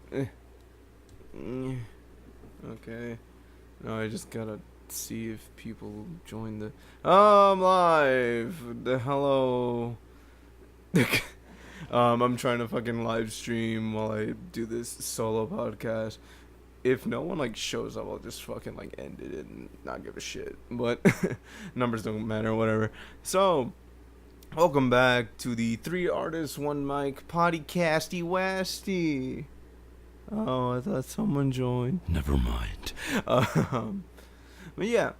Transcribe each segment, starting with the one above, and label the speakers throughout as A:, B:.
A: Eh, okay. No, I just gotta see if people join the. Oh, I'm live. The hello. I'm trying to fucking live stream while I do this solo podcast. If no one like shows up, I'll just fucking like end it and not give a shit. But numbers don't matter, whatever. So, welcome back to the Three Artists One Mic Podcasty Westy. Oh, I thought someone joined. Never mind. But yeah,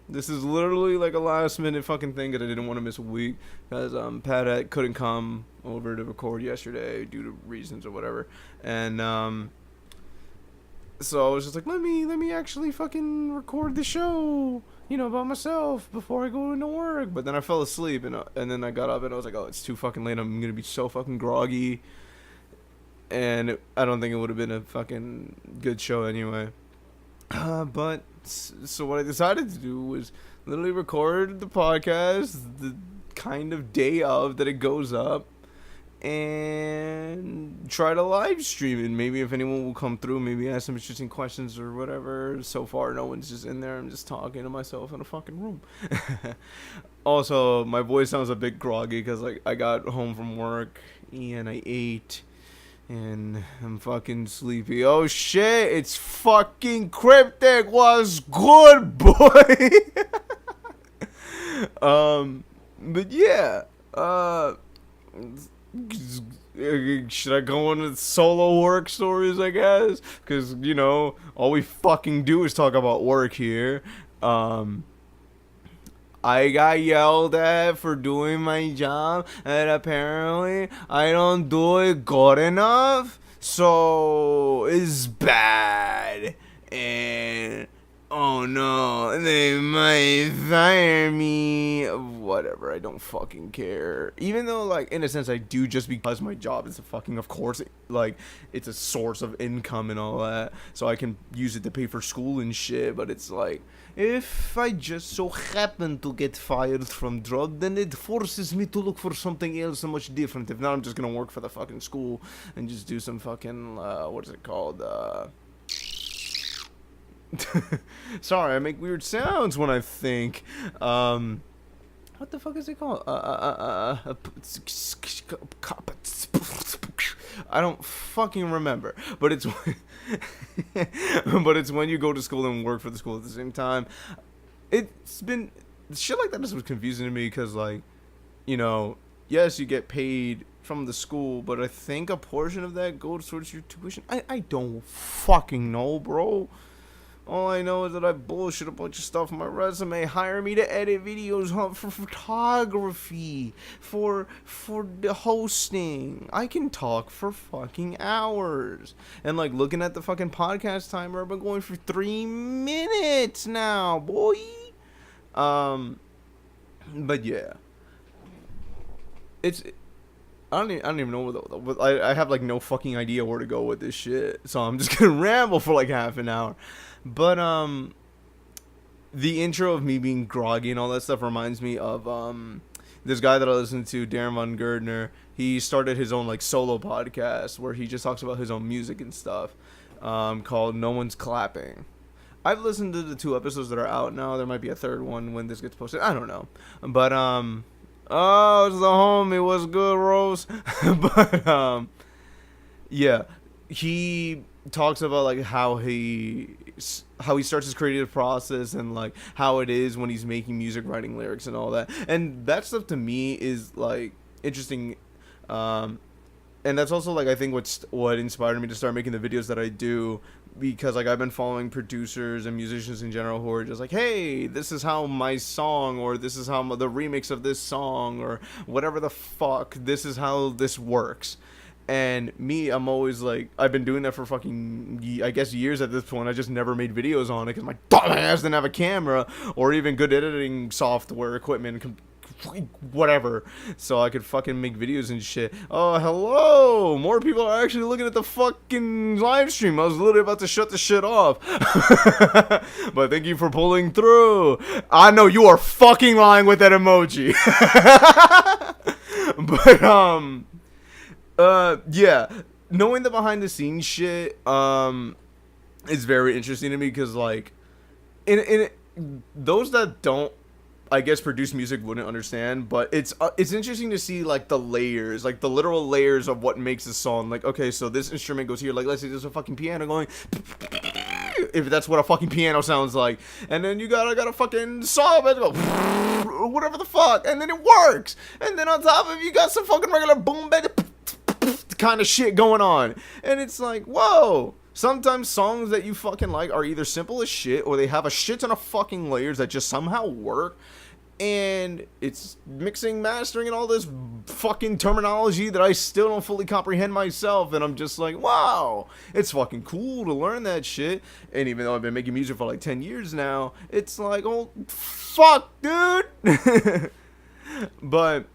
A: this is literally like a last minute fucking thing because I didn't want to miss a week because Pat couldn't come over to record yesterday due to reasons or whatever, and so I was just like, let me actually fucking record the show, by myself before I go into work. But then I fell asleep and then I got up and I was like, oh, it's too fucking late. I'm gonna be so fucking groggy, and I don't think it would have been a fucking good show anyway. But so what I decided to do was literally record the podcast the kind of day of that it goes up and try to live stream it. Maybe if anyone will come through, maybe ask some interesting questions or whatever. So far, no one's just in there. I'm just talking to myself in a fucking room. Also, my voice sounds a bit groggy because like I got home from work and I ate. And I'm fucking sleepy. Oh shit, it's fucking Cryptic. What's good, boy? But yeah. Should I go on with solo work stories, I guess? Because, all we fucking do is talk about work here. I got yelled at for doing my job, and apparently I don't do it good enough, so it's bad. And oh no, they might fire me. Whatever, I don't fucking care. Even though, like, in a sense, I do, just because my job is of course, like, it's a source of income and all that, so I can use it to pay for school and shit. But it's like, if I just so happen to get fired from job, then it forces me to look for something else and much different. If not, I'm just gonna work for the fucking school and just do some fucking, what is it called, sorry, I make weird sounds when I think. What the fuck is it called? I don't fucking remember. But it's but it's when you go to school and work for the school at the same time. It's been shit like that is what's confusing to me because, like, yes, you get paid from the school, but I think a portion of that goes towards your tuition. I don't fucking know, bro. All I know is that I bullshit a bunch of stuff on my resume. Hire me to edit videos, for photography, for the hosting. I can talk for fucking hours. And, like, looking at the fucking podcast timer, I've been going for 3 minutes now, boy. But yeah, I don't even know where I have like no fucking idea where to go with this shit. So I'm just gonna ramble for like half an hour. But the intro of me being groggy and all that stuff reminds me of this guy that I listen to, Darren Von Girdner. He started his own like solo podcast where he just talks about his own music and stuff, called No One's Clapping. I've listened to the 2 episodes that are out now. There might be a third one when this gets posted. I don't know. But oh, it's the homie. What's good, Rose? But yeah, he talks about like how he starts his creative process and like how it is when he's making music, writing lyrics and all that. And that stuff to me is like interesting. And that's also like I think what inspired me to start making the videos that I do, because like I've been following producers and musicians in general who are just like, hey, this is how my song, or this is how the remix of this song, or whatever the fuck, this is how this works. And me, I'm always like, I've been doing that for fucking, I guess, years at this point. I just never made videos on it because my dumb ass didn't have a camera or even good editing software, equipment, whatever, so I could fucking make videos and shit. Oh, hello! More people are actually looking at the fucking live stream. I was literally about to shut the shit off. But thank you for pulling through. I know you are fucking lying with that emoji. But, yeah. knowing the behind the scenes shit is very interesting to me, because like in those that don't, I guess, produce music wouldn't understand, but it's interesting to see like the layers, like the literal layers of what makes a song. Like, okay, so this instrument goes here, like let's say there's a fucking piano going, if that's what a fucking piano sounds like, and then you got a fucking saw that go whatever the fuck, and then it works, and then on top of it you got some fucking regular boom bang kind of shit going on, and it's like, whoa. Sometimes songs that you fucking like are either simple as shit, or they have a shit ton of fucking layers that just somehow work. And it's mixing, mastering, and all this fucking terminology that I still don't fully comprehend myself. And I'm just like, wow, it's fucking cool to learn that shit. And even though I've been making music for like 10 years now, it's like, oh, fuck, dude. But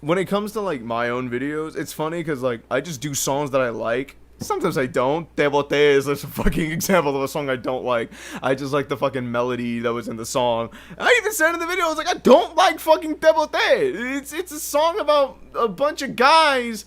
A: when it comes to like my own videos, it's funny because like I just do songs that I like. Sometimes I don't. Debote is a fucking example of a song I don't like. I just like the fucking melody that was in the song. I even said in the video, I was like, I don't like fucking Debote. It's a song about a bunch of guys,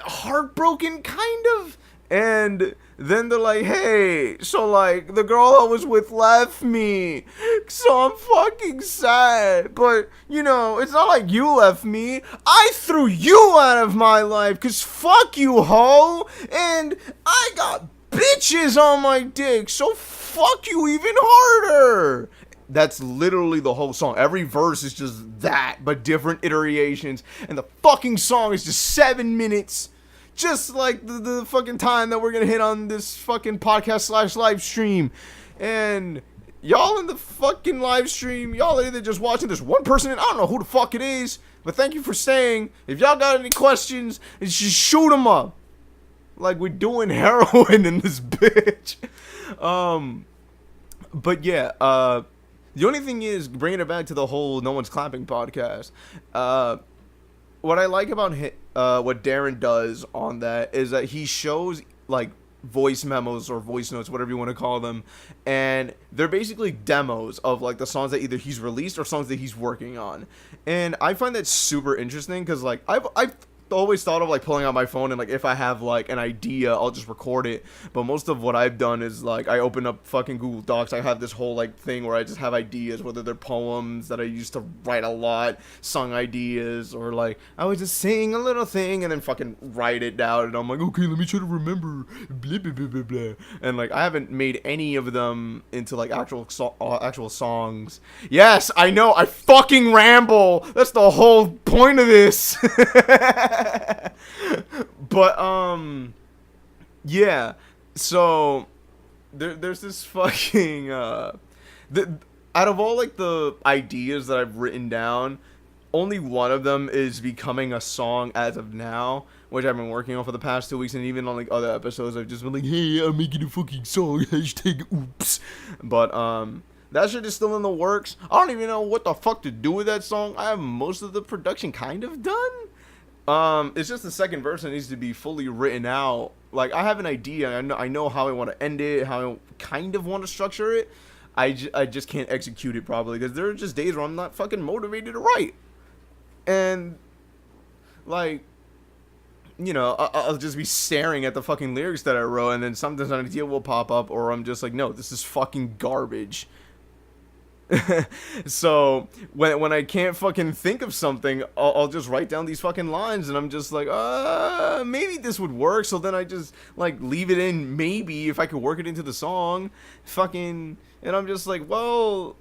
A: heartbroken kind of. And then they're like, hey, so like the girl I was with left me, so I'm fucking sad. But you know, it's not like you left me. I threw you out of my life, cause fuck you, hoe. And I got bitches on my dick, so fuck you even harder. That's literally the whole song. Every verse is just that, but different iterations. And the fucking song is just 7 minutes. Just like the fucking time that we're gonna hit on this fucking podcast / live stream. And y'all in the fucking live stream, y'all are either just watching this one person, and I don't know who the fuck it is, but thank you for staying. If y'all got any questions, just shoot them up. Like we're doing heroin in this bitch. But yeah, the only thing is, bringing it back to the whole No One's Clapping podcast, what I like about what Darren does on that is that he shows like voice memos or voice notes, whatever you want to call them, and they're basically demos of like the songs that either he's released or songs that he's working on. And I find that super interesting because like I've always thought of like pulling out my phone and like if I have like an idea, I'll just record it. But most of what I've done is like I open up fucking Google Docs. I have this whole like thing where I just have ideas, whether they're poems that I used to write a lot, song ideas, or like I would just sing a little thing and then fucking write it down. And I'm like, okay, let me try to remember, blah blah blah blah blah. And like I haven't made any of them into like actual songs. Yes, I know, I fucking ramble. That's the whole point of this. But yeah, so there's this fucking out of all like the ideas that I've written down, only one of them is becoming a song as of now, which I've been working on for the past 2 weeks. And even on like other episodes I've just been like, hey, I'm making a fucking song, hashtag oops. But that shit is still in the works. I don't even know what the fuck to do with that song. I have most of the production kind of done. It's just the second verse that needs to be fully written out. Like, I have an idea. I know how I want to end it, how I kind of want to structure it. I just can't execute it properly because there are just days where I'm not fucking motivated to write. And, like, you know, I'll just be staring at the fucking lyrics that I wrote, and then sometimes an idea will pop up, or I'm just like, no, this is fucking garbage. So when I can't fucking think of something, I'll just write down these fucking lines, and I'm just like, maybe this would work. So then I just like leave it in, maybe if I could work it into the song, fucking. And I'm just like, well,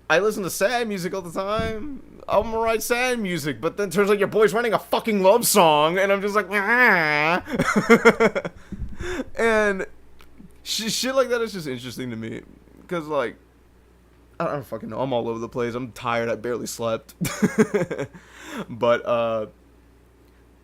A: I listen to sad music all the time. I'm gonna write sad music, but then turns out your boy's writing a fucking love song, and I'm just like, ah. And shit like that is just interesting to me, because like, I don't fucking know. I'm all over the place. I'm tired. I barely slept. But,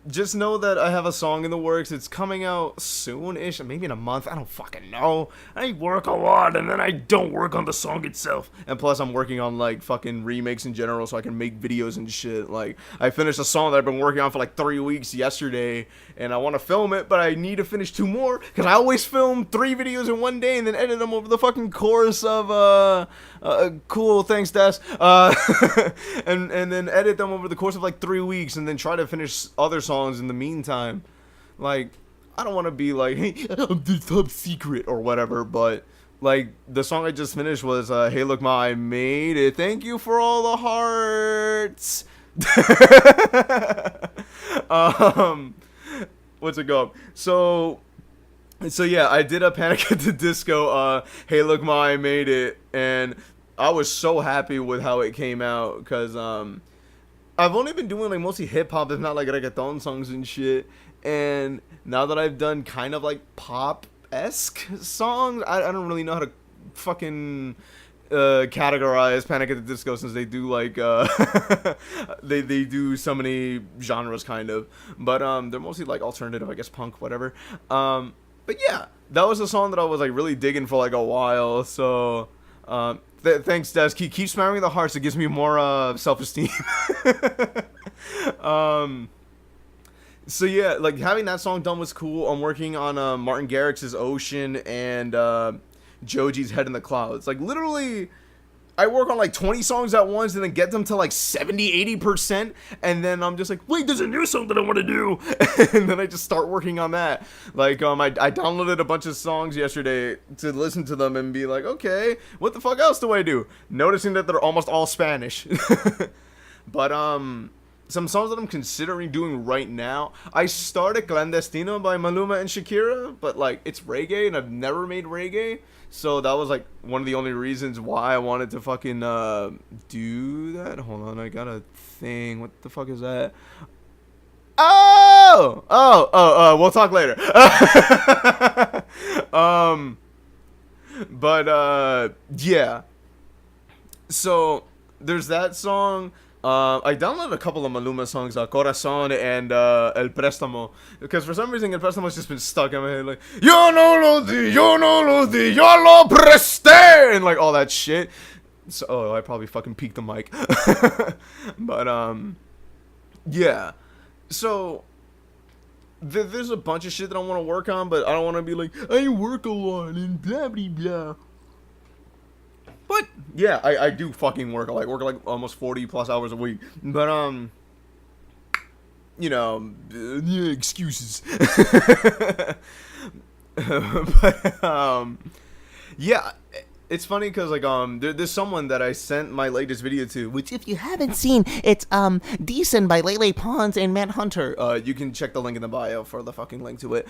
A: just know that I have a song in the works. It's coming out soon-ish, maybe in a month. I don't fucking know. I work a lot, and then I don't work on the song itself. And plus, I'm working on, like, fucking remakes in general so I can make videos and shit. Like, I finished a song that I've been working on for, like, 3 weeks yesterday, and I want to film it, but I need to finish 2 more, because I always film 3 videos in one day and then edit them over the fucking course of, cool, thanks, Des. And then edit them over the course of, like, 3 weeks, and then try to finish other songs in the meantime. Like, I don't want to be like, hey, I'm the top secret or whatever, but like the song I just finished was Hey Look Ma, I Made It, thank you for all the hearts. What's it go? So yeah, I did a Panic at the Disco Hey Look Ma, I Made It, and I was so happy with how it came out, because I've only been doing like mostly hip hop, if not like reggaeton songs and shit. And now that I've done kind of like pop esque songs, I don't really know how to fucking categorize Panic at the Disco, since they do like they do so many genres kind of, but they're mostly like alternative, I guess, punk, whatever. But yeah, that was a song that I was like really digging for like a while. So thanks, Des. Keep spamming the hearts. It gives me more self-esteem. So yeah, like having that song done was cool. I'm working on Martin Garrix's Ocean and Joji's Head in the Clouds. Like literally, I work on like 20 songs at once and then get them to like 70-80%, and then I'm just like, wait, there's a new song that I want to do. And then I just start working on that. Like I downloaded a bunch of songs yesterday to listen to them and be like, okay, what the fuck else do I do? Noticing that they're almost all Spanish. But some songs that I'm considering doing right now, I started Clandestino by Maluma and Shakira, but like it's reggae and I've never made reggae, so that was like one of the only reasons why I wanted to fucking do that. Hold on, I got a thing. What the fuck is that? We'll talk later. Yeah. So there's that song. I downloaded a couple of Maluma songs, Corazon and El Préstamo, because for some reason El Préstamo's just been stuck in my head, like, yo no lo di, yo lo presté, and like all that shit. So, I probably fucking peaked the mic. But, yeah. So, there's a bunch of shit that I want to work on, but I don't want to be like, I work a lot and blah, blah, blah. But yeah, I do fucking work. I work like almost 40 plus hours a week. But you know, yeah, excuses. But yeah, it's funny because like there's someone that I sent my latest video to, which if you haven't seen, it's Decent by Lele Pons and Matt Hunter. You can check the link in the bio for the fucking link to it.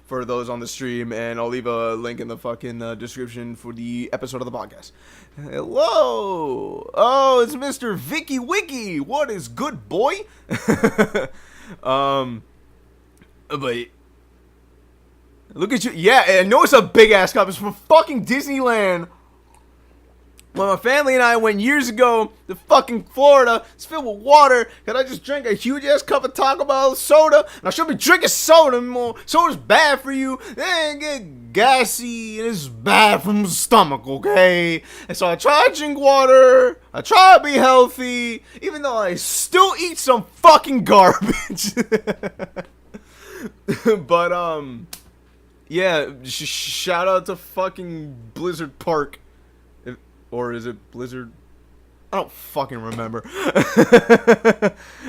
A: For those on the stream, and I'll leave a link in the fucking description for the episode of the podcast. Hello! Oh, it's Mr. Vicky Wiki! What is good, boy? But look at you. Yeah, I know it's a big-ass cup. It's from fucking Disneyland. When my family and I went years ago to fucking Florida, it's filled with water, and I just drank a huge-ass cup of Taco Bell soda, and I should be drinking soda more. Soda's bad for you. Then get gassy, and it's bad for my stomach, okay? And so I try to drink water, I try to be healthy, even though I still eat some fucking garbage. But, yeah, shout out to fucking Blizzard Park. Or is it Blizzard? I don't fucking remember.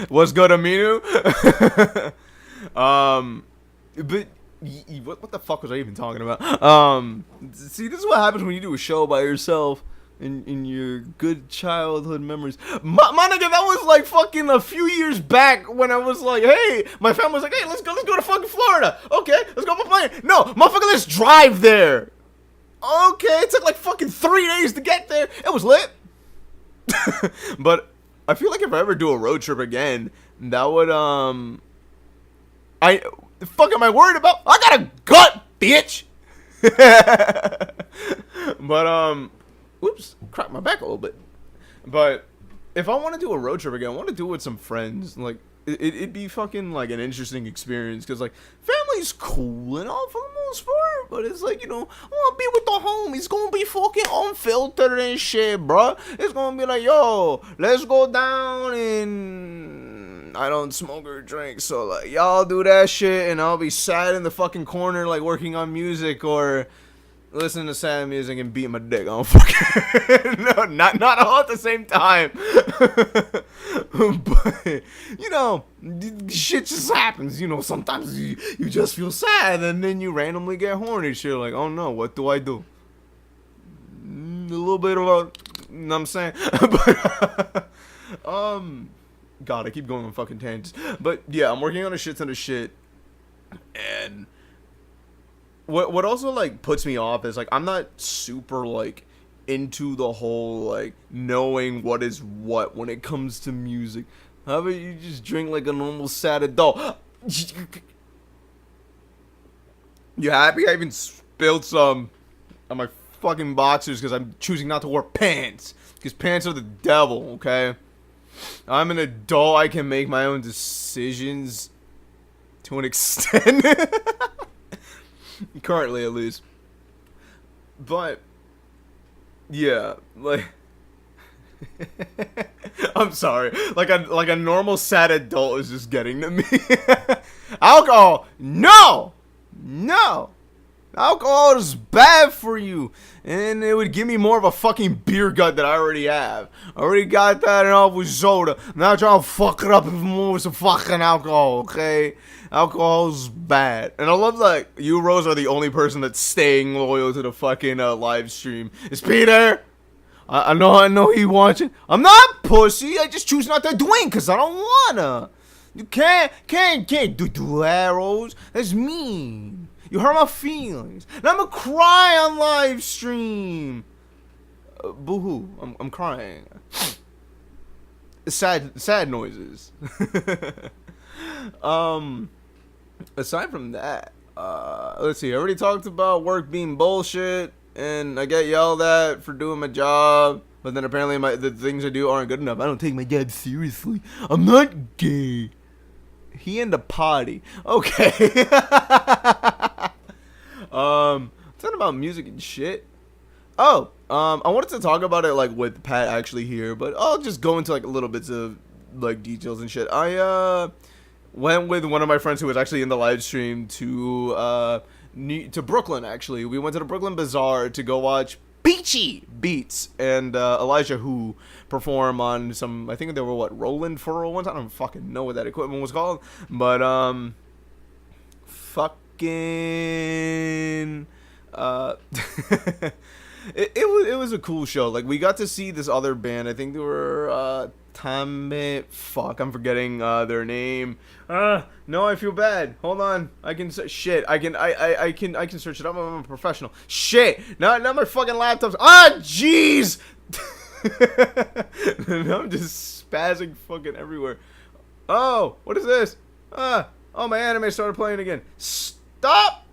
A: What's good, Aminu? But what the fuck was I even talking about? See, this is what happens when you do a show by yourself in your good childhood memories. My nigga, that was like fucking a few years back when I was like, hey, my family was like, hey, let's go to fucking Florida. Okay, let's go on a plane. No, motherfucker, let's drive there. Okay, it took like fucking 3 days to get there. It was lit. But I feel like if I ever do a road trip again, that would the fuck am I worried about? I got a gut, bitch. But oops, cracked my back a little bit. But if I want to do a road trip again, I want to do it with some friends. Like it'd be fucking like an interesting experience, because like family's cool and all for the most part, but it's like, you know, I want to be with the homies. Gonna be fucking unfiltered and shit, bro. It's gonna be like, yo, let's go down, and I don't smoke or drink, so like y'all do that shit and I'll be sad in the fucking corner like working on music, or listening to sad music and beating my dick on fucking no, not all at the same time. But you know, shit just happens. You know, sometimes you just feel sad and then you randomly get horny. Shit, like, oh no, what do I do? A little bit of a, you know what I'm saying? But God, I keep going on fucking tangents. But yeah, I'm working on a shit ton of shit, and what also like puts me off is like I'm not super like into the whole like knowing what is what when it comes to music. How about you just drink like a normal sad adult? You happy? I even spilled some on my fucking boxers because I'm choosing not to wear pants because pants are the devil. Okay, I'm an adult. I can make my own decisions to an extent. Currently, at least. But yeah, like I'm sorry. Like a normal sad adult is just getting to me. Alcohol, no. Alcohol is bad for you, and it would give me more of a fucking beer gut that I already have. I already got that enough with soda. Now I'm trying to fuck it up even more with some fucking alcohol, okay? Alcohol's bad. And I love that you, Rose, are the only person that's staying loyal to the fucking live stream. Is Pete there? I know he watching. I'm not pussy. I just choose not to drink because I don't wanna. You can't do that, Rose. That's mean. You hurt my feelings. And I'm gonna cry on live stream. Boo-hoo. I'm crying. Sad noises. Aside from that, let's see. I already talked about work being bullshit, and I get yelled at for doing my job. But then apparently the things I do aren't good enough. I don't take my job seriously. I'm not gay. He in the potty. Okay. Talking about music and shit. Oh, I wanted to talk about it like with Pat actually here, but I'll just go into like a little bits of like details and shit. I went with one of my friends who was actually in the live stream to Brooklyn. Actually, we went to the Brooklyn Bazaar to go watch Peachy Beats and Elijah Who perform on some. I think they were Roland 401s. I don't fucking know what that equipment was called, but fucking it was a cool show. Like we got to see this other band. I think they were fuck, I'm forgetting their name. No, I feel bad. Hold on. I can search it up. I'm a professional. Shit. Not my fucking laptop's. Jeez. I'm just spazzing fucking everywhere. Oh, what is this? Oh, my anime started playing again. Stop.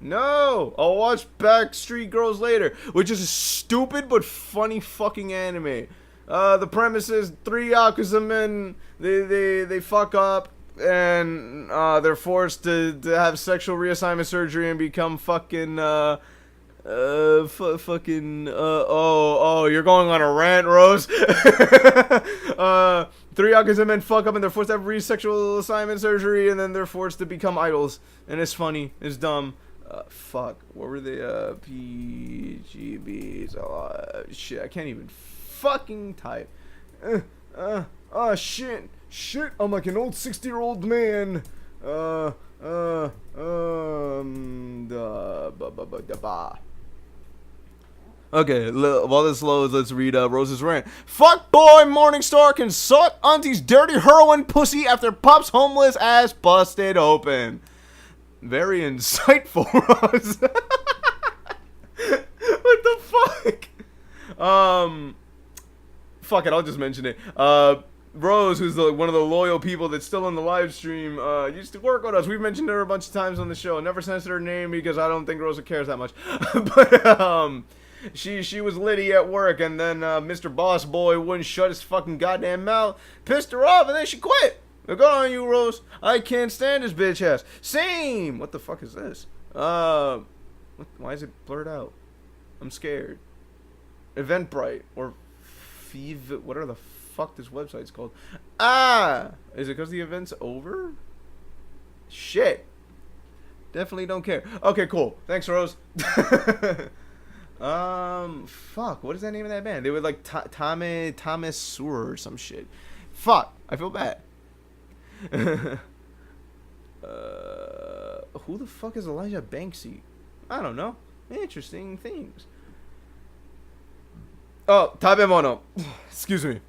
A: No, I'll watch Backstreet Girls later, which is a stupid but funny fucking anime. The premise is 3 Yakuza men, they fuck up, and they're forced to have sexual reassignment surgery and become fucking, you're going on a rant, Rose. 3 Yakuza men fuck up and they're forced to have sexual assignment surgery, and then they're forced to become idols, and it's funny, it's dumb. Fuck, what were they, PGBs, shit, I can't even fucking type. Shit, I'm like an old 60-year-old man. Okay, while this loads, let's read Rose's rant. Fuck boy Morningstar can suck auntie's dirty heroin pussy after Pop's homeless ass busted open. Very insightful, Rose. What the fuck? Fuck it, I'll just mention it. Rose, who's one of the loyal people that's still on the live stream, used to work with us. We've mentioned her a bunch of times on the show. Never censored her name because I don't think Rosa cares that much. But she was litty at work, and then Mr. Boss Boy wouldn't shut his fucking goddamn mouth. Pissed her off, and then she quit. Good on you, Rose. I can't stand this bitch ass. Same. What the fuck is this? Why is it blurred out? I'm scared. Eventbrite or whatever the fuck this website's called. Is it because the event's over? Shit. Definitely don't care. Okay, cool. Thanks, Rose. Fuck. What is the name of that band? They were like Thomas Sewer or some shit. Fuck. I feel bad. Who the fuck is Elijah Banksy? I don't know. Interesting things. Oh, Tabemono. Excuse me.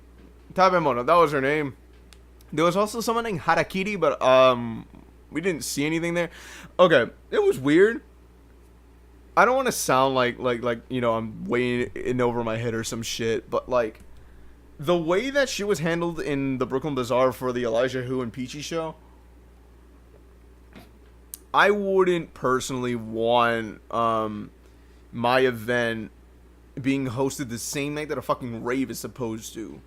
A: Tabemono. That was her name. There was also someone named Harakiri, but we didn't see anything there. Okay, it was weird. I don't want to sound like you know, I'm way in over my head or some shit, but like the way that she was handled in the Brooklyn Bazaar for the Elijah Who and Peachy show, I wouldn't personally want my event being hosted the same night that a fucking rave is supposed to.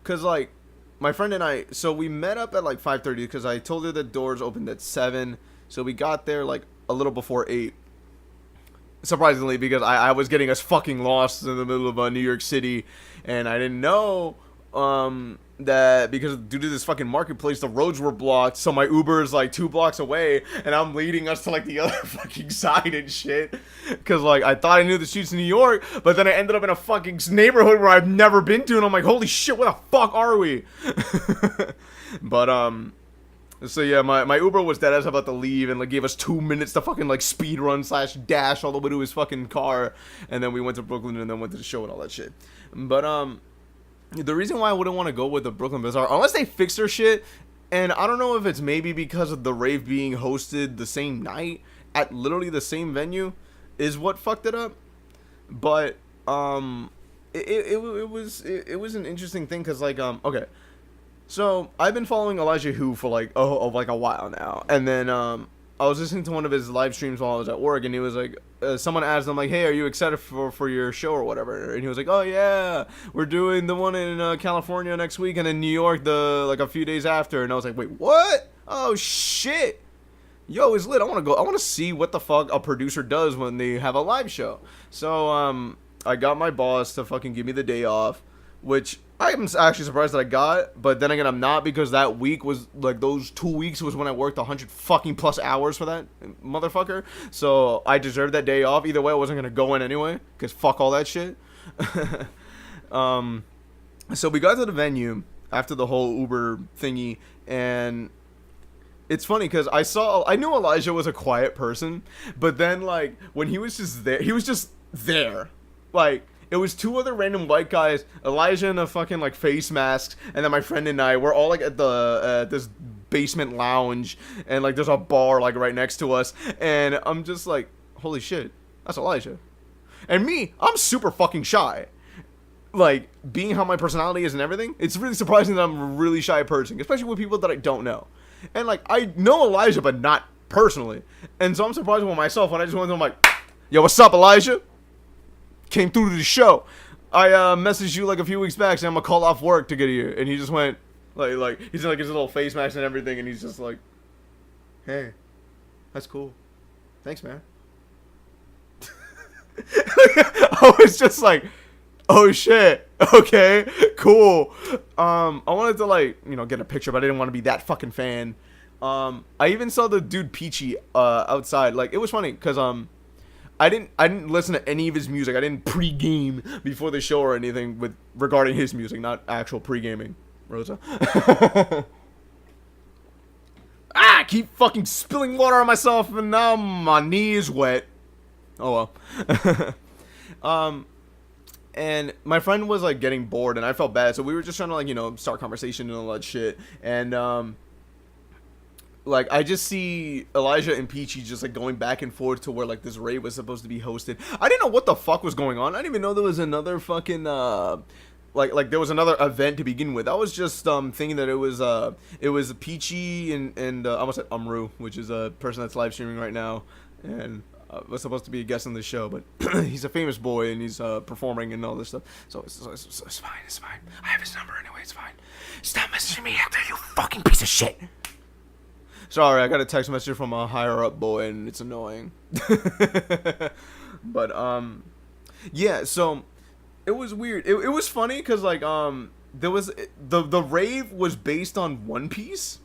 A: Cause like my friend and I, so we met up at like 5:30 because I told her the doors opened at 7, so we got there like a little before 8. Surprisingly, because I was getting us fucking lost in the middle of New York City, and I didn't know that because due to this fucking marketplace, the roads were blocked, so my Uber is like 2 blocks away, and I'm leading us to like the other fucking side and shit, because like I thought I knew the streets in New York, but then I ended up in a fucking neighborhood where I've never been to, and I'm like, holy shit, where the fuck are we? But so yeah, my Uber was dead as about to leave, and like gave us 2 minutes to fucking like speed run / dash all the way to his fucking car, and then we went to Brooklyn and then went to the show and all that shit. But the reason why I wouldn't want to go with the Brooklyn Bazaar, unless they fix their shit, and I don't know if it's maybe because of the rave being hosted the same night at literally the same venue, is what fucked it up. But it was an interesting thing because like okay. So I've been following Elijah Who for like a while now, and then I was listening to one of his live streams while I was at work, and he was like, someone asked him like, "Hey, are you excited for your show or whatever?" And he was like, "Oh yeah, we're doing the one in California next week, and in New York a few days after." And I was like, "Wait, what? Oh shit, yo, it's lit. I want to go. I want to see what the fuck a producer does when they have a live show." So I got my boss to fucking give me the day off, which I'm actually surprised that I got, but then again, I'm not, because that week was, like, those 2 weeks was when I worked 100 fucking plus hours for that motherfucker, so I deserved that day off. Either way, I wasn't gonna go in anyway, because fuck all that shit. So we got to the venue after the whole Uber thingy, and it's funny, because I knew Elijah was a quiet person, but then, like, when he was just there, like, it was 2 other random white guys, Elijah in a fucking like face mask, and then my friend and I were all like at this basement lounge, and like there's a bar like right next to us, and I'm just like, holy shit, that's Elijah. And me, I'm super fucking shy. Like, being how my personality is and everything, it's really surprising that I'm a really shy person, especially with people that I don't know. And like, I know Elijah, but not personally. And so I'm surprised with myself when I just went to him like, yo, what's up, Elijah? Came through to the show. I messaged you like a few weeks back saying I'm gonna call off work to get here, and he just went like he's in like his little face mask and everything, and he's just like, hey, that's cool, thanks, man. I was just like, oh shit, okay, cool. I wanted to like, you know, get a picture, but I didn't want to be that fucking fan. I even saw the dude Peachy outside. Like, it was funny because I didn't listen to any of his music. I didn't pre-game before the show or anything regarding his music, not actual pre-gaming. Rosa. I keep fucking spilling water on myself, and now my knee is wet. Oh well. And my friend was like getting bored, and I felt bad, so we were just trying to like, you know, start conversation and all that shit. And like, I just see Elijah and Peachy just, like, going back and forth to where, like, this rave was supposed to be hosted. I didn't know what the fuck was going on. I didn't even know there was another fucking, like there was another event to begin with. I was just, thinking that it was Peachy and I almost said Umru, which is a person that's live streaming right now. And was supposed to be a guest on the show, but he's a famous boy, and he's, performing and all this stuff. So it's fine, it's fine. I have his number anyway, it's fine. Stop messaging me after, you fucking piece of shit. Sorry, I got a text message from a higher up boy, and it's annoying. But yeah, so it was weird. It was funny because like there was the rave was based on One Piece,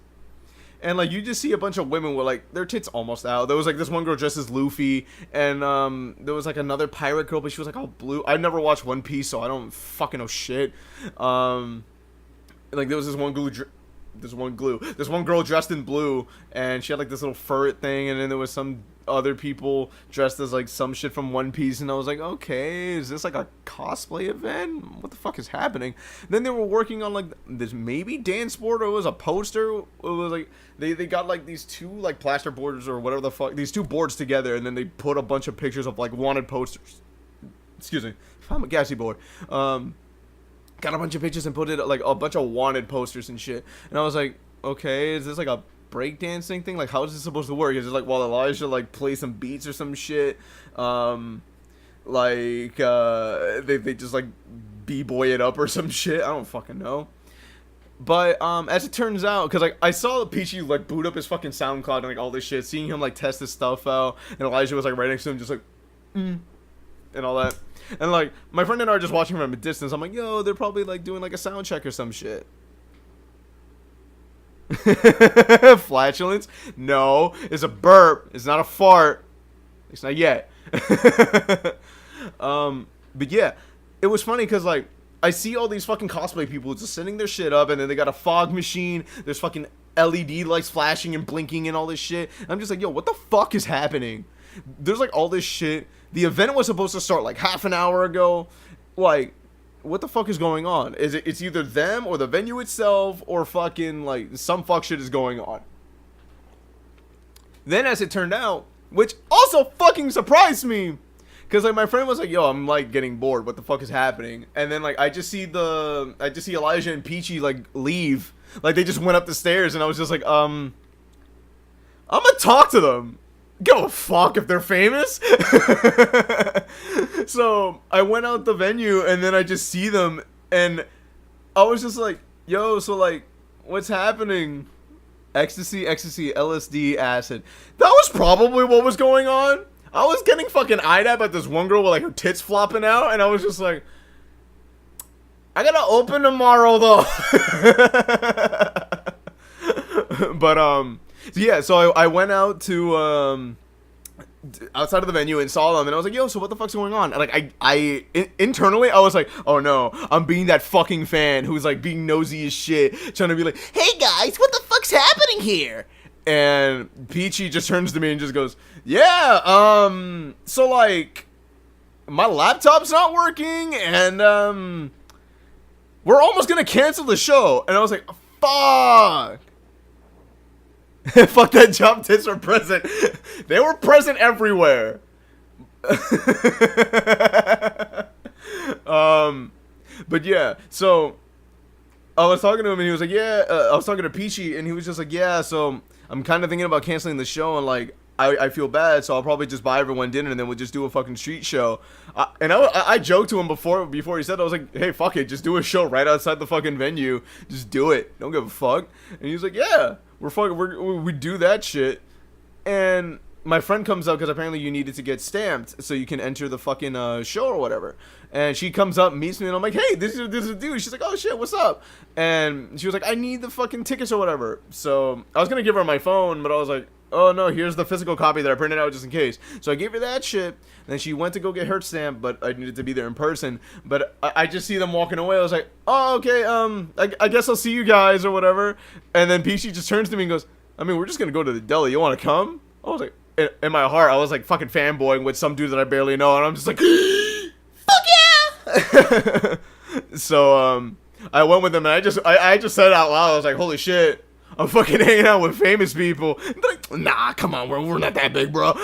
A: And like you just see a bunch of women with like their tits almost out. There was like this one girl dressed as Luffy, and there was like another pirate girl, but she was like all blue. I never watched One Piece, so I don't fucking know shit. Like there was this one girl dressed in blue, and she had like this little furret thing, and then there was some other people dressed as like some shit from One Piece, and I was like, okay, is this like a cosplay event? What the fuck is happening? Then they were working on like this maybe dance board, or it was a poster. It was like they got like these two like plaster boards or whatever the fuck, these two boards together, and then they put a bunch of pictures of like wanted posters. Excuse me, I'm a gassy board. Got a bunch of pictures and put it like a bunch of wanted posters and shit, and I was like, okay, is this like a breakdancing thing? Like, how is this supposed to work? Is it like while Elijah like play some beats or some shit? They just like b-boy it up or some shit. I don't fucking know. But as it turns out, because like I saw Peachy like boot up his fucking SoundCloud and like all this shit, seeing him like test his stuff out, and Elijah was like right next to him, just like, and all that. And like my friend and I are just watching from a distance. I'm like, yo, they're probably like doing like a sound check or some shit. Flatulence? No, it's a burp. It's not a fart. It's not yet. But yeah, it was funny because like I see all these fucking cosplay people just setting their shit up, and then they got a fog machine. There's fucking LED lights flashing and blinking and all this shit. And I'm just like, yo, what the fuck is happening? There's like all this shit. The event was supposed to start like half an hour ago. Like, what the fuck is going on? It's either them or the venue itself, or fucking like some fuck shit is going on. Then as it turned out, which also fucking surprised me, because like my friend was like, yo, I'm like getting bored, what the fuck is happening? And then like I just see Elijah and Peachy like leave, like they just went up the stairs, and I was just like, I'm gonna talk to them. Go fuck if they're famous. So I went out the venue, and then I just see them, and I was just like, yo, so like what's happening? Ecstasy, LSD, acid. That was probably what was going on. I was getting fucking eyed at by this one girl with like her tits flopping out, and I was just like, I gotta open tomorrow though. But yeah, so I went out to outside of the venue and saw them, and I was like, yo, so what the fuck's going on? And like I internally I was like, oh no, I'm being that fucking fan who's like being nosy as shit, trying to be like, hey guys, what the fuck's happening here? And Peachy just turns to me and just goes, yeah, so like my laptop's not working, and we're almost gonna cancel the show. And I was like, fuck. Fuck that, job tits were present. They were present everywhere. But yeah, so I was talking to him, and he was like, yeah, I was talking to Peachy, and he was just like, yeah, so I'm kind of thinking about canceling the show, and like I feel bad, so I'll probably just buy everyone dinner, and then we'll just do a fucking street show. And I joked to him before he said, I was like, hey, fuck it, just do a show right outside the fucking venue. Just do it. Don't give a fuck. And he was like, yeah, we do that shit. And my friend comes up, because apparently you needed to get stamped so you can enter the fucking show or whatever. And she comes up, meets me, and I'm like, hey, this is a dude. She's like, oh shit, what's up? And she was like, I need the fucking tickets or whatever. So I was gonna give her my phone, but I was like, oh no, here's the physical copy that I printed out just in case. So I gave her that shit, and then she went to go get her stamp, but I needed to be there in person. But I just see them walking away. I was like, oh, okay, I guess I'll see you guys or whatever. And then Peachy just turns to me and goes, I mean, we're just gonna go to the deli. You wanna come? I was like, in my heart, I was like fucking fanboying with some dude that I barely know, and I'm just like, fuck yeah! So, I went with him, and I just said it out loud. I was like, holy shit, I'm fucking hanging out with famous people. Like, nah, come on, we're not that big, bro.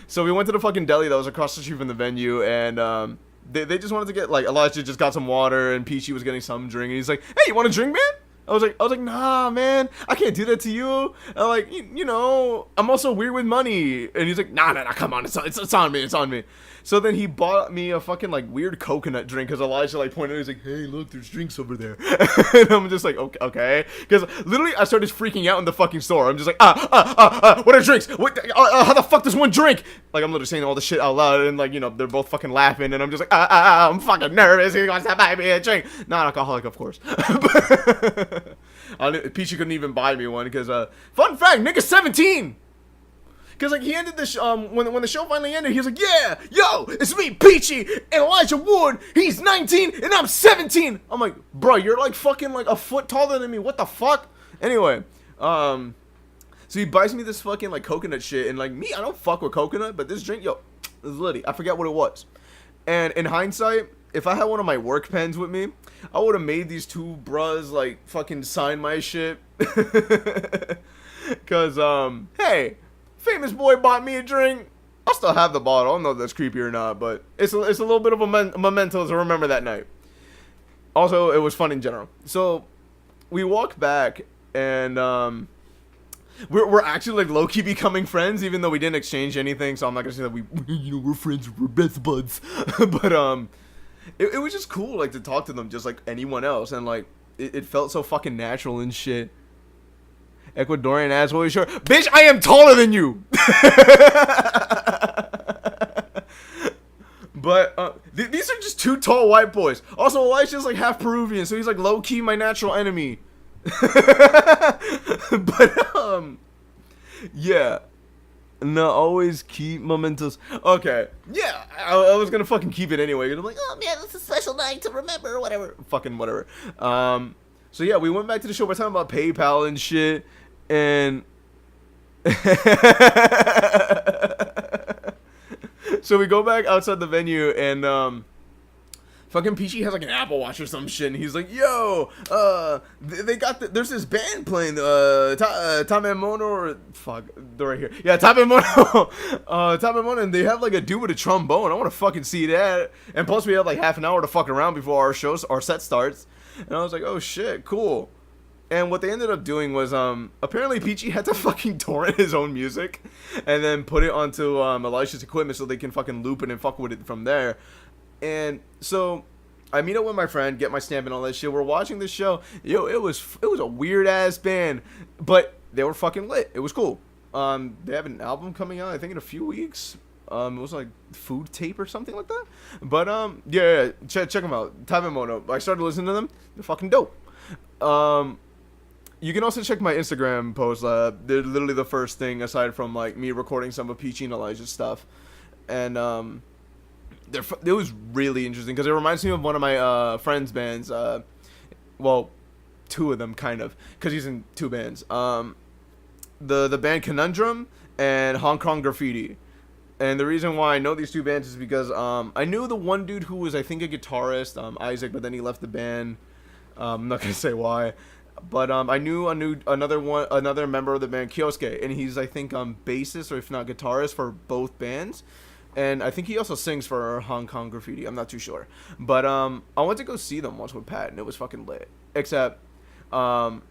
A: So we went to the fucking deli that was across the street from the venue, and they just wanted to get, like, Elijah just got some water, and Peachy was getting some drink, and he's like, hey, you want a drink, man? I was like, nah, man, I can't do that to you. I'm like, you know, I'm also weird with money. And he's like, nah, come on, it's on me. So then he bought me a fucking like weird coconut drink, because Elijah like pointed out, he's like, hey, look, there's drinks over there. And I'm just like, okay. Because literally I started freaking out in the fucking store. I'm just like, what are drinks? What? How the fuck does one drink? Like, I'm literally saying all this shit out loud, and like, you know, they're both fucking laughing, and I'm just like, I'm fucking nervous. He wants to buy me a drink. Not alcoholic, of course. Peachy couldn't even buy me one because, fun fact, nigga's 17. Because, like, he ended the when the show finally ended, he was like, yeah, yo, it's me, Peachy, and Elijah Wood, he's 19, and I'm 17. I'm like, bro, you're, like, fucking, like, a foot taller than me. What the fuck? Anyway, so he buys me this fucking, like, coconut shit, and, like, me, I don't fuck with coconut, but this drink, yo, it was litty. I forget what it was. And in hindsight, if I had one of my work pens with me, I would have made these two bros, like, fucking sign my shit. Because, hey, famous boy bought me a drink. I'll still have the bottle. I don't know if that's creepy or not, but it's a little bit of a memento to remember that night. Also, it was fun in general. So, we walk back, and, we're actually, like, low-key becoming friends, even though we didn't exchange anything, so I'm not gonna say that we're friends, we're best buds. But, it was just cool, like, to talk to them just like anyone else, and, like, it felt so fucking natural and shit. Ecuadorian asshole, sure. Bitch, I am taller than you! But, these are just two tall white boys. Also, Elijah's, like, half Peruvian, so he's, like, low-key my natural enemy. But, yeah. No, always keep mementos. Okay. Yeah, I was gonna fucking keep it anyway. I'm like, oh man, it's a special night to remember, or whatever. Fucking whatever. So yeah, we went back to the show. We're talking about PayPal and shit. And so we go back outside the venue, and fucking Peachy has like an Apple Watch or some shit, and he's like, yo, they got there's this band playing, Tamemono, or fuck, they're right here. Yeah, Tamemono, Tamemono, and they have like a dude with a trombone. I want to fucking see that. And plus we have like half an hour to fuck around before our set starts. And I was like, oh shit, cool. And what they ended up doing was, apparently Peachy had to fucking torrent his own music and then put it onto Elisha's equipment so they can fucking loop it and fuck with it from there. And so I meet up with my friend, get my stamp and all that shit. We're watching this show. Yo, it was a weird ass band, but they were fucking lit. It was cool. They have an album coming out, I think, in a few weeks. It was like Food Tape or something like that. But yeah, check them out. Tabemono. I started listening to them. They're fucking dope. You can also check my Instagram post. They're literally the first thing aside from like me recording some of Peachy and Elijah's stuff. And it was really interesting because it reminds me of one of my friends' bands. Well, two of them kind of, because he's in two bands. The band Conundrum and Hong Kong Graffiti. And the reason why I know these two bands is because I knew the one dude who was, I think, a guitarist, Isaac, but then he left the band. I'm not gonna say why, but I knew another member of the band, Kyosuke, and he's, I think, bassist or if not guitarist for both bands. And I think he also sings for Hong Kong Graffiti. I'm not too sure, but I went to go see them once with Pat, and it was fucking lit. Except, fun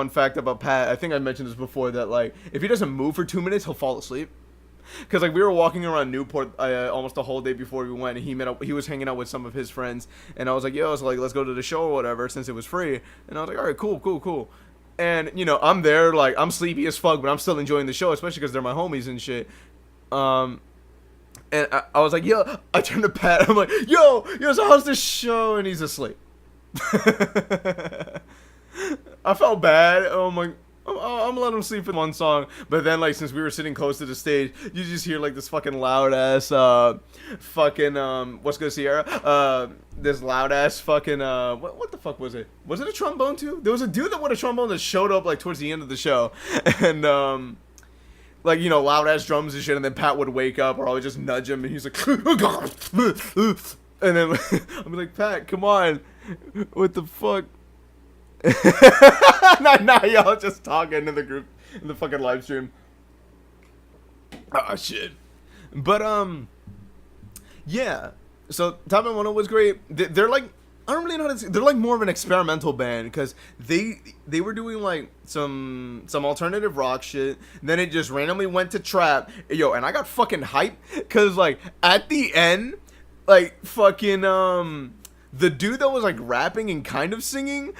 A: fact about Pat, I think I mentioned this before, that like if he doesn't move for 2 minutes, he'll fall asleep. Cause like we were walking around Newport almost the whole day before we went, and he was hanging out with some of his friends, and I was like, yo, so like let's go to the show or whatever since it was free, and I was like, all right, cool, and you know I'm there like I'm sleepy as fuck, but I'm still enjoying the show, especially because they're my homies and shit. And I was like, yo, I turned to Pat, I'm like, yo, so how's this show? And he's asleep. I felt bad. Oh my. I'm gonna let him sleep for one song, but then like since we were sitting close to the stage, you just hear like this fucking loud ass fucking what's good Sierra this loud ass fucking what the fuck was it? Was it a trombone too? There was a dude that with a trombone that showed up like towards the end of the show, and like you know loud ass drums and shit, and then Pat would wake up or I would just nudge him and he's like and then I'd be like, Pat, come on, what the fuck? nah, y'all just talking in the group in the fucking live stream. Oh shit. But yeah. So Top and Mono was great. They're like, I don't really know how to say, they're like more of an experimental band because they were doing like some alternative rock shit. Then it just randomly went to trap. Yo, and I got fucking hyped because like at the end, like fucking the dude that was like rapping and kind of singing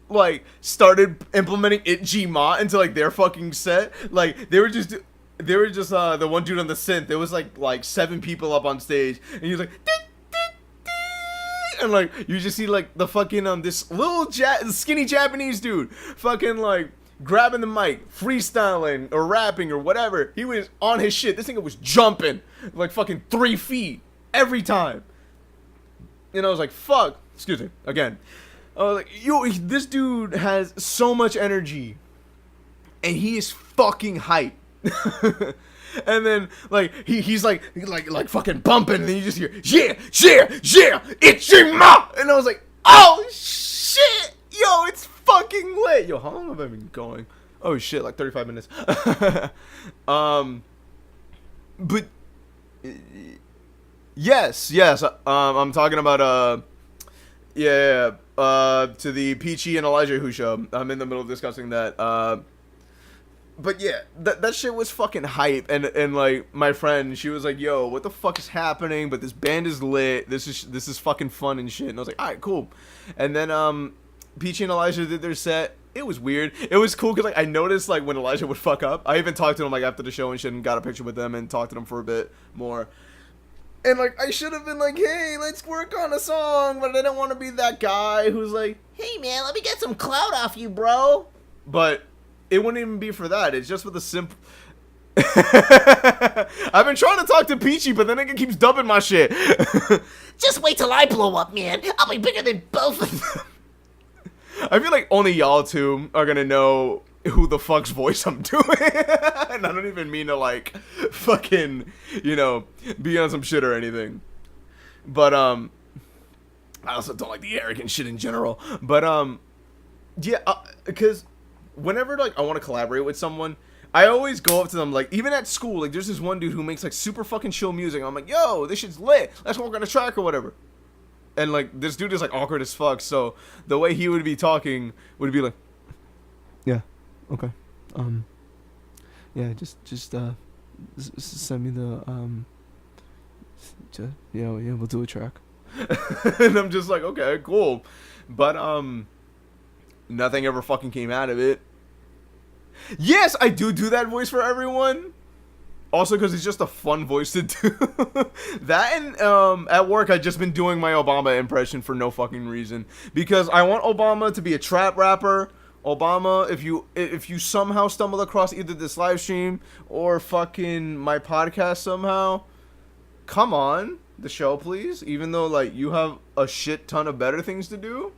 A: like started implementing It-G-Ma into like their fucking set. Like they were just the one dude on the synth. There was like 7 people up on stage, and he was like And like you just see like the fucking this little skinny Japanese dude fucking like grabbing the mic, freestyling or rapping or whatever. He was on his shit. This nigga was jumping like fucking 3 feet every time. And I was like, fuck. Excuse me. Again. I was like, yo, this dude has so much energy. And he is fucking hype. And then like he's like fucking bumping, and then you just hear yeah, Ichima, and I was like, oh shit, yo, it's fucking lit. Yo, how long have I been going? Oh shit, like 35 minutes. But yes, I'm talking about to the Peachy and Elijah Who show. I'm in the middle of discussing that. But yeah, that shit was fucking hype, and like my friend, she was like, "Yo, what the fuck is happening?" But this band is lit. This is fucking fun and shit. And I was like, "All right, cool." And then Peachy and Elijah did their set. It was weird. It was cool because like I noticed like when Elijah would fuck up. I even talked to him like after the show and shit, and got a picture with them and talked to them for a bit more. And like I should have been like, "Hey, let's work on a song," but I didn't want to be that guy who's like, "Hey man, let me get some clout off you, bro." But it wouldn't even be for that. It's just for the simple. I've been trying to talk to Peachy, but then it keeps dubbing my shit.
B: Just wait till I blow up, man. I'll be bigger than both of them.
A: I feel like only y'all two are gonna know who the fuck's voice I'm doing. And I don't even mean to like fucking, you know, be on some shit or anything. But I also don't like the arrogant shit in general. But yeah, because whenever like I want to collaborate with someone, I always go up to them, like even at school, like there's this one dude who makes like super fucking chill music. I'm like, yo, this shit's lit. Let's work on a track or whatever. And like this dude is like awkward as fuck. So the way he would be talking would be like, yeah, okay, yeah, just send me the yeah, we'll do a track. And I'm just like, okay, cool, but nothing ever fucking came out of it. Yes, I do that voice for everyone. Also, because it's just a fun voice to do. That and at work, I've just been doing my Obama impression for no fucking reason. Because I want Obama to be a trap rapper. Obama, if you somehow stumble across either this live stream or fucking my podcast somehow, come on the show, please. Even though like you have a shit ton of better things to do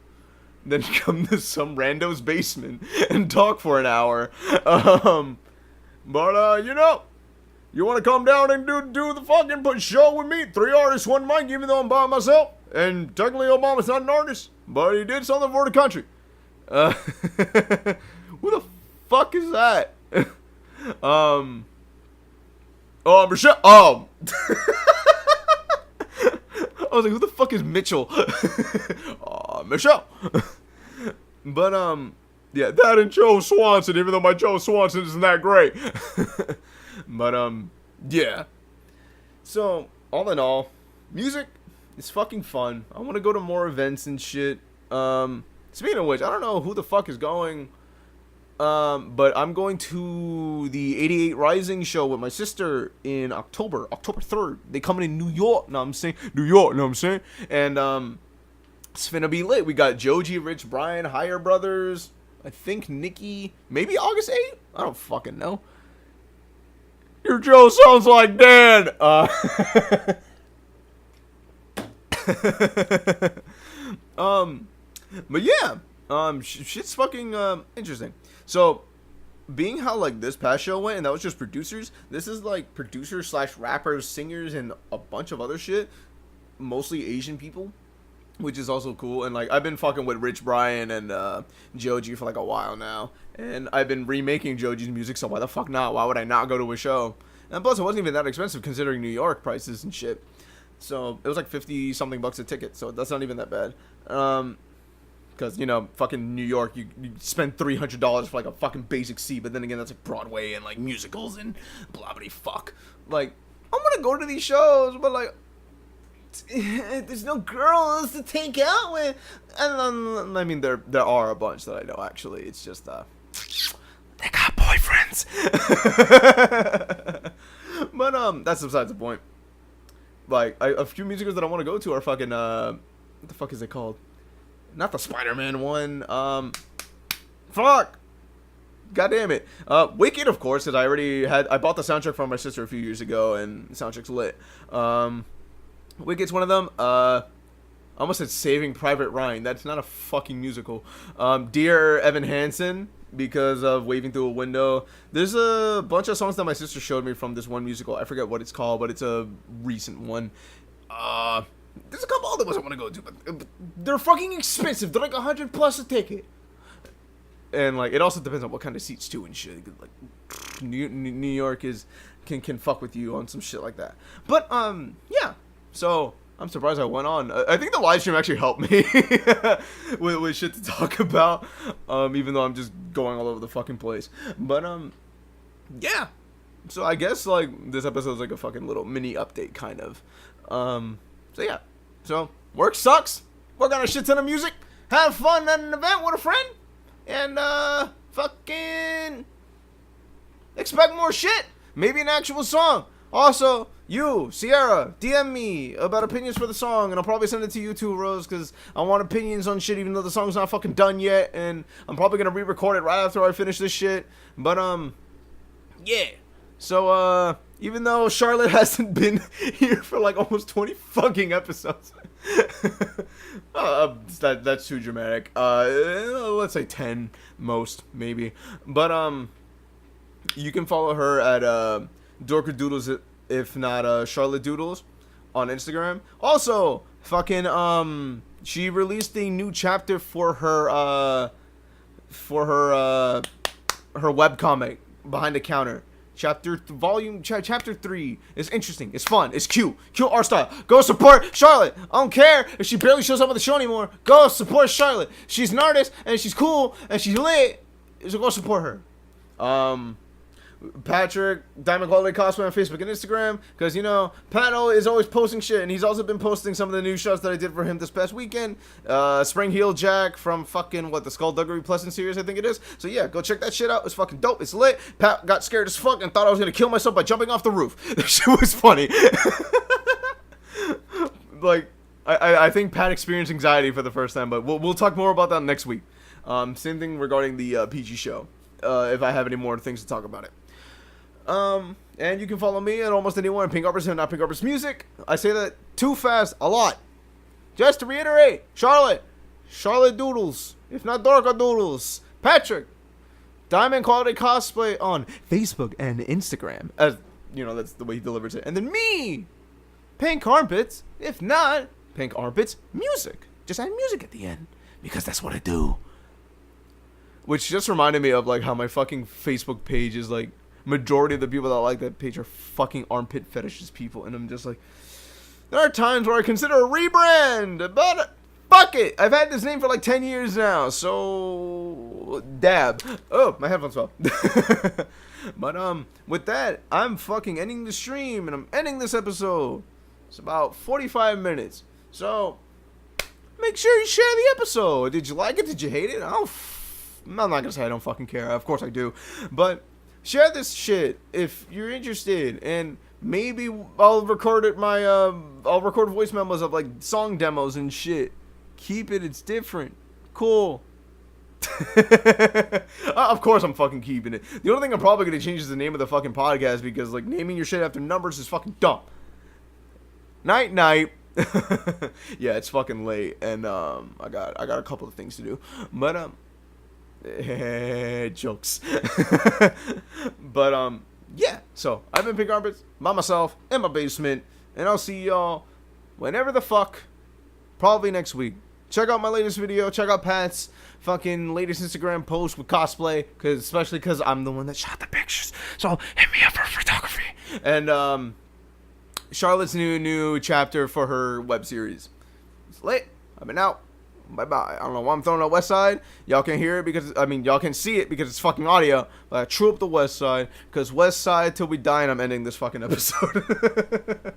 A: than come to some rando's basement and talk for an hour. But you know, you want to come down and do the fucking show with me? 3 artists, 1 mic, even though I'm by myself. And technically Obama's not an artist, but he did something for the country. Who the fuck is that? Oh, Michelle. Oh. I was like, who the fuck is Mitchell? Michelle. But yeah, that and Joe Swanson, even though my Joe Swanson isn't that great. But yeah. So all in all, music is fucking fun. I want to go to more events and shit. Speaking of which, I don't know who the fuck is going. But I'm going to the 88 Rising show with my sister in October 3rd. They coming in New York, know what I'm saying? And it's finna be lit. We got Joji, Rich Brian, Higher Brothers, I think Nikki, maybe August 8th? I don't fucking know. Your Joe sounds like Dan. But yeah, shit's fucking interesting. So, being how like this past show went, and that was just producers, this is like producers / rappers, singers, and a bunch of other shit, mostly Asian people, which is also cool. And like I've been fucking with Rich Brian and Joji for like a while now, and I've been remaking Joji's music, so why the fuck not? Why would I not go to a show? And plus, it wasn't even that expensive considering New York prices and shit. So it was like 50 something bucks a ticket, so that's not even that bad. Because, you know, fucking New York, you spend $300 for, like, a fucking basic seat. But then again, that's, like, Broadway and, like, musicals and blah, blah, fuck. Like, I'm gonna go to these shows, but, like, there's no girls to take out with. And, I mean, there are a bunch that I know, actually. It's just, they got boyfriends. But, that's besides the point. Like, a few musicals that I want to go to are fucking, what the fuck is it called? Not the Spider-Man one. Fuck. God damn it. Wicked, of course, because I bought the soundtrack from my sister a few years ago, and the soundtrack's lit. Wicked's one of them. I almost said Saving Private Ryan. That's not a fucking musical. Dear Evan Hansen, because of Waving Through a Window. There's a bunch of songs that my sister showed me from this one musical. I forget what it's called, but it's a recent one. There's a couple other ones I want to go to, but they're fucking expensive. They're like $100+ a ticket. And like, it also depends on what kind of seats too and shit. Like, New York can fuck with you on some shit like that. But yeah. So I'm surprised I went on. I think the live stream actually helped me with shit to talk about. Even though I'm just going all over the fucking place. But yeah. So I guess like this episode's like a fucking little mini update kind of. So yeah. So work sucks. Work on a shit ton of music. Have fun at an event with a friend. And, fucking expect more shit. Maybe an actual song. Also, you, Sierra, DM me about opinions for the song, and I'll probably send it to you too, Rose, because I want opinions on shit, even though the song's not fucking done yet, and I'm probably gonna re-record it right after I finish this shit. But, yeah. So, even though Charlotte hasn't been here for like almost 20 fucking episodes. That's too dramatic. Let's say 10 most, maybe. But you can follow her at Dorker Doodles, if not Charlotte Doodles, on Instagram. Also, fucking she released a new chapter for her webcomic, Behind the Counter. Chapter 3 is interesting. It's fun. It's cute. Cute art style. Go support Charlotte. I don't care if she barely shows up at the show anymore. Go support Charlotte. She's an artist and she's cool and she's lit. So go support her. Patrick, Diamond Quality Cosplay on Facebook and Instagram, because, you know, Pat is always posting shit, and he's also been posting some of the new shows that I did for him this past weekend. Spring Heel Jack from fucking, the Skullduggery Pleasant series, I think it is. So yeah, go check that shit out. It's fucking dope. It's lit. Pat got scared as fuck and thought I was gonna kill myself by jumping off the roof. That shit was funny. Like, I think Pat experienced anxiety for the first time, but we'll talk more about that next week. Same thing regarding the PG show, if I have any more things to talk about it. And you can follow me at almost anywhere in Pink Arbors and Not Pink Arbors Music. I say that too fast a lot. Just to reiterate, Charlotte Doodles, if not Dorka Doodles, Patrick, Diamond Quality Cosplay on Facebook and Instagram. As you know, that's the way he delivers it. And then me, Pink Armpits, if not Pink Armpits Music. Just add music at the end, because that's what I do. Which just reminded me of like how my fucking Facebook page is like, majority of the people that like that page are fucking armpit fetishes people, and I'm just like, there are times where I consider a rebrand, but fuck it, I've had this name for like 10 years now, so dab. Oh, my headphones fell. But with that, I'm fucking ending the stream, and I'm ending this episode. It's about 45 minutes, so make sure you share the episode. Did you like it? Did you hate it? I'm not gonna say I don't fucking care. Of course I do, but share this shit if you're interested, and maybe I'll record I'll record voice memos of like song demos and shit. Keep it, it's different. Cool. Of course I'm fucking keeping it. The only thing I'm probably gonna change is the name of the fucking podcast, because like naming your shit after numbers is fucking dumb. Night. Yeah, it's fucking late, and I got a couple of things to do, but jokes. But yeah, so I've been Pink Armpits by myself in my basement, and I'll see y'all whenever the fuck, probably next week. Check out my latest video, check out Pat's fucking latest Instagram post with cosplay, especially because I'm the one that shot the pictures, so hit me up for photography. And Charlotte's new chapter for her web series. It's late. I've been out. Bye-bye. I don't know why I'm throwing out West Side. Y'all can hear it because, y'all can see it because it's fucking audio. But I true up the West Side, because West Side till we die, and I'm ending this fucking episode.